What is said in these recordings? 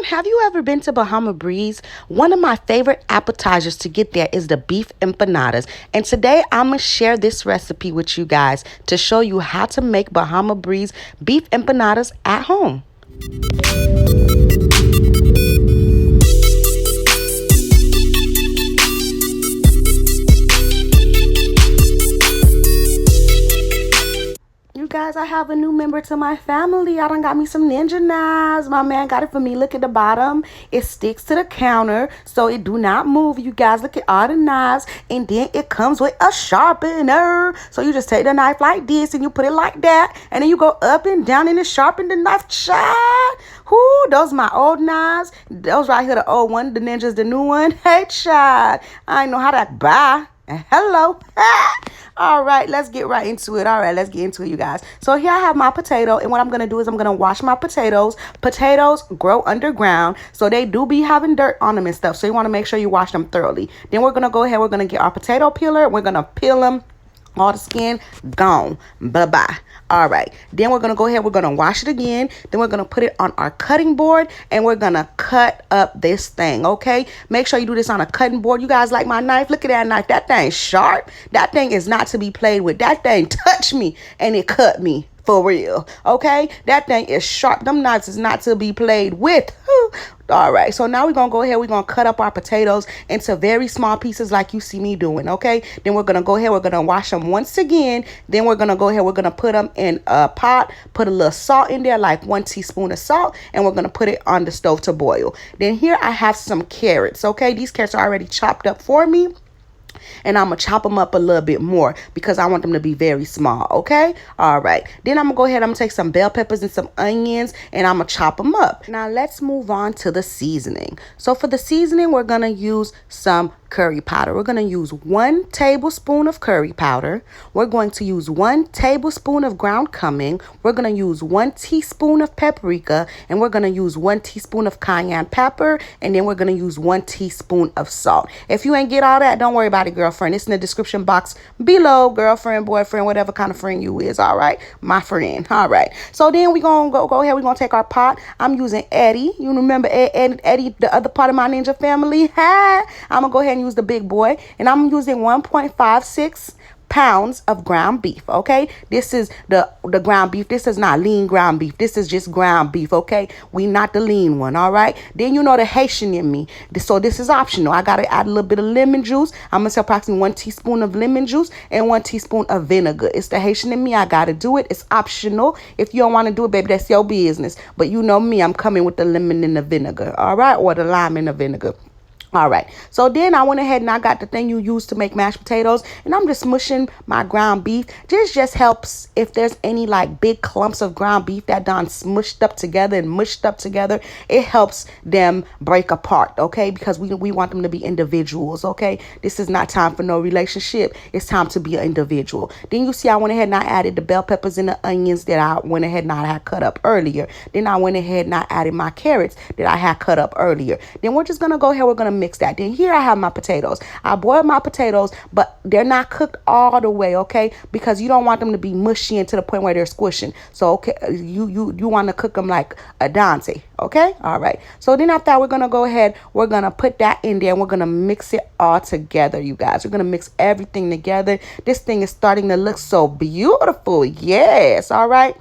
have you ever been to Bahama Breeze? One of my favorite appetizers to get there is the beef empanadas. And today I'm going to share this recipe with you guys to show you how to make Bahama Breeze beef empanadas at home. Guys, I have a new member to my family. I done got me some ninja knives. My man got it for me. Look at the bottom. It sticks to the counter, so it do not move. You guys, look at all the knives. And then it comes with a sharpener. So you just take the knife like this and you put it like that. And then you go up and down and it sharpen the knife. Child. Whoo, those my old knives. Those right here, the old one. The ninja's the new one. Hey, child. I ain't know how to buy. Hello. All right, let's get right into it. All right, let's get into it, you guys. So here I have my potato, and what I'm going to do is I'm going to wash my potatoes. Potatoes grow underground, so they do be having dirt on them and stuff. So you want to make sure you wash them thoroughly. Then we're going to go ahead. We're going to get our potato peeler. We're going to peel them. All the skin gone. Bye-bye. All right. Then we're going to go ahead. We're going to wash it again. Then we're going to put it on our cutting board and we're going to cut up this thing. Okay. Make sure you do this on a cutting board. You guys like my knife? Look at that knife. That thing's sharp. That thing is not to be played with. That thing touched me and it cut me. For real. Okay. That thing is sharp. Them knives is not to be played with. All right, so now we're going to go ahead. We're going to cut up our potatoes into very small pieces like you see me doing, okay? Then we're going to go ahead. We're going to wash them once again. Then we're going to go ahead. We're going to put them in a pot, put a little salt in there, like 1 teaspoon of salt, and we're going to put it on the stove to boil. Then here I have some carrots, okay? These carrots are already chopped up for me. And I'm going to chop them up a little bit more because I want them to be very small, okay? All right. Then I'm going to go ahead. I'm going to take some bell peppers and some onions, and I'm going to chop them up. Now, let's move on to the seasoning. So, for the seasoning, we're going to use some curry powder. We're going to use 1 tablespoon of curry powder. We're going to use 1 tablespoon of ground cumin. We're going to use 1 teaspoon of paprika, and we're going to use 1 teaspoon of cayenne pepper, and then we're going to use 1 teaspoon of salt. If you ain't get all that, don't worry about it, girlfriend. It's in the description box below. Girlfriend, boyfriend, whatever kind of friend you is. All right, my friend. All right. So then we're gonna go ahead. We're gonna take our pot. I'm using Eddie. You remember Eddie, the other part of my ninja family? I'm gonna go ahead and use the big boy, and I'm using 1.56 pounds of ground beef. Okay, this is the ground beef. This is not lean ground beef. This is just ground beef. Okay, we not the lean one. All right, then you know the Haitian in me, so this is optional. I gotta add a little bit of lemon juice. I'm gonna say approximately 1 teaspoon of lemon juice and 1 teaspoon of vinegar. It's the Haitian in me. I gotta do it. It's optional. If you don't want to do it, baby, that's your business, but you know me, I'm coming with the lemon and the vinegar. All right, or the lime and the vinegar. All right, so then I went ahead and I got the thing you use to make mashed potatoes, and I'm just smushing my ground beef. This just helps if there's any like big clumps of ground beef that done smushed up together and mushed up together. It helps them break apart, okay? Because we want them to be individuals, okay? This is not time for no relationship. It's time to be an individual. Then you see I went ahead and I added the bell peppers and the onions that I went ahead and I had cut up earlier. Then I went ahead and I added my carrots that I had cut up earlier. Then we're just going to go ahead. We're going to mix that. Then here I have my potatoes. I boiled my potatoes, but they're not cooked all the way, okay? Because you don't want them to be mushy and to the point where they're squishing. So okay, you want to cook them like a dante, okay? All right. So then after that, we're gonna go ahead. We're gonna put that in there, and we're gonna mix it all together, you guys. We're gonna mix everything together. This thing is starting to look so beautiful. Yes. All right.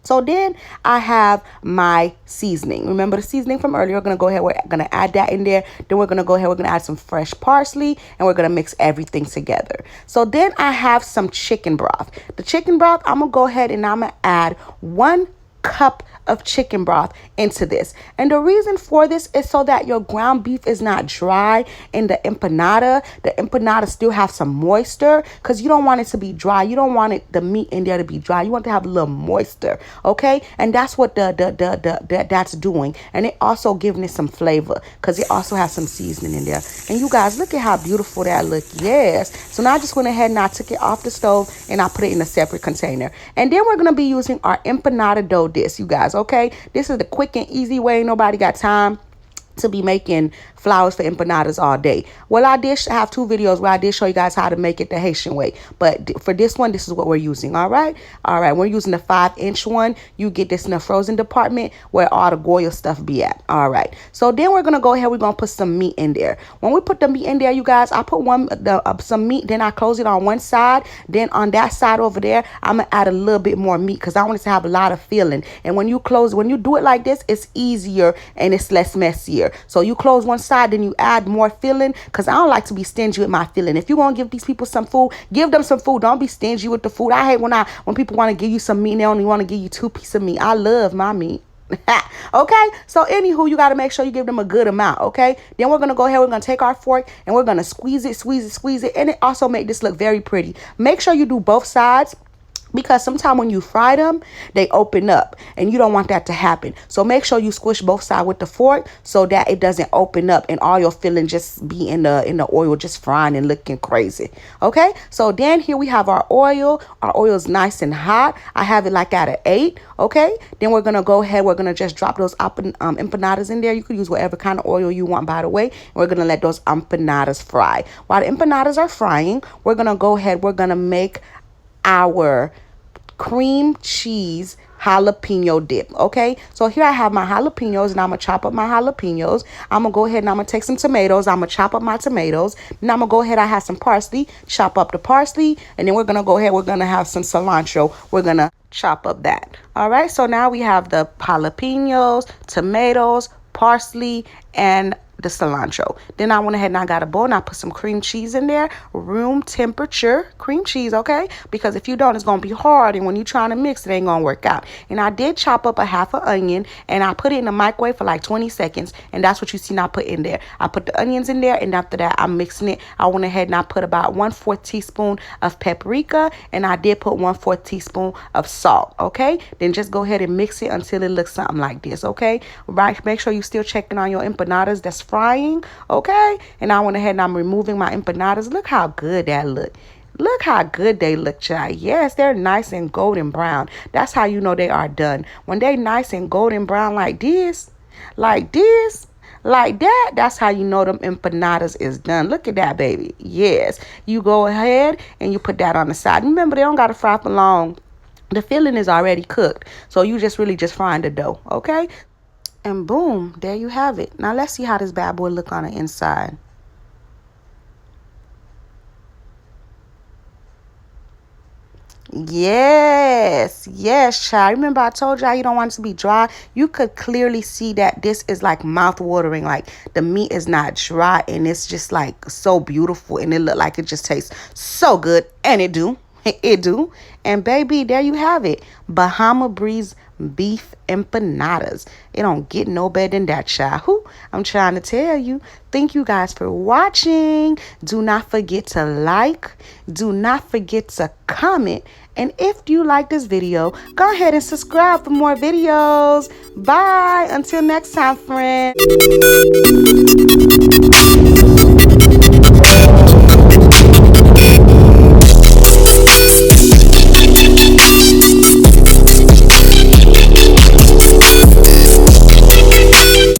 So then I have my seasoning. Remember the seasoning from earlier? We're going to go ahead. We're going to add that in there. Then we're going to go ahead. We're going to add some fresh parsley, and we're going to mix everything together. So then I have some chicken broth. The chicken broth, I'm going to go ahead and I'm going to add 1 cup of chicken broth into this. And the reason for this is so that your ground beef is not dry in the empanada. The empanada still have some moisture because you don't want it to be dry. You don't want the meat in there to be dry. You want to have a little moisture, okay? And that's what that's doing. And it also giving it some flavor because it also has some seasoning in there. And you guys, look at how beautiful that look. Yes. So now I just went ahead and I took it off the stove and I put it in a separate container. And then we're going to be using our empanada dough disc, you guys. Okay, this is the quick and easy way. Nobody got time to be making flours for empanadas all day. Well, I did have 2 videos where I did show you guys how to make it the Haitian way, but for this one, this is what we're using. All right, we're using the 5-inch one. You get this in the frozen department where all the Goya stuff be at. All right, so then we're gonna go ahead, we're gonna put some meat in there. When we put the meat in there, you guys, I put some meat, then I close it on one side, then on that side over there I'm gonna add a little bit more meat because I want it to have a lot of filling. And when you do it like this, it's easier and it's less messier. So you close one side, then you add more filling, because I don't like to be stingy with my filling. If you're gonna give these people some food, give them some food. Don't be stingy with the food. I hate when people want to give you some meat and they only want to give you 2 pieces of meat. I love my meat. Okay, so anywho, you got to make sure you give them a good amount. Okay, then we're gonna go ahead, we're gonna take our fork and we're gonna squeeze it, and it also make this look very pretty. Make sure you do both sides, because sometimes when you fry them, they open up and you don't want that to happen. So make sure you squish both sides with the fork so that it doesn't open up and all your filling just be in the oil, just frying and looking crazy. Okay, so then here we have our oil. Our oil is nice and hot. I have it like at an 8. Okay, then we're gonna go ahead, we're gonna just drop those empanadas in there. You could use whatever kind of oil you want, by the way. And we're gonna let those empanadas fry. While the empanadas are frying, we're gonna go ahead, we're gonna make our cream cheese jalapeno dip. Okay, so here I have my jalapenos, and I'm gonna chop up my jalapenos. I'm gonna go ahead and I'm gonna take some tomatoes. I'm gonna chop up my tomatoes. Then I'm gonna go ahead, I have some parsley, chop up the parsley, and then we're gonna go ahead, we're gonna have some cilantro. We're gonna chop up that. All right, so now we have the jalapenos, tomatoes, parsley, and the cilantro. Then I went ahead and I got a bowl and I put some cream cheese in there, room temperature cream cheese, okay? Because if you don't, it's gonna be hard, and when you're trying to mix, it ain't gonna work out. And I did chop up a half an onion and I put it in the microwave for like 20 seconds, and that's what you see now put in there. I put the onions in there, and after that I'm mixing it. I went ahead and I put about 1/4 teaspoon of paprika, and I did put 1/4 teaspoon of salt. Okay, then just go ahead and mix it until it looks something like this. Okay, right, make sure you still checking on your empanadas that's frying. Okay, and I went ahead and I'm removing my empanadas. Look how good that look. Look how good they look, child. Yes, they're nice and golden brown. That's how you know they are done. When they nice and golden brown like this, like that, that's how you know them empanadas is done. Look at that, baby. Yes, you go ahead and you put that on the side. Remember, they don't got to fry for long. The filling is already cooked, so you just really just frying the dough. Okay, and boom, there you have it. Now let's see how this bad boy look on the inside. Yes, child. Remember I told y'all you don't want it to be dry. You could clearly see that this is like mouth watering. Like the meat is not dry, and it's just like so beautiful, and it look like it just tastes so good, and it do. It do. And baby, there you have it. Bahama Breeze beef empanadas. It don't get no better than that, child. Who I'm trying to tell you. Thank you guys for watching. Do not forget to like. Do not forget to comment. And if you like this video, go ahead and subscribe for more videos. Bye. Until next time, friends.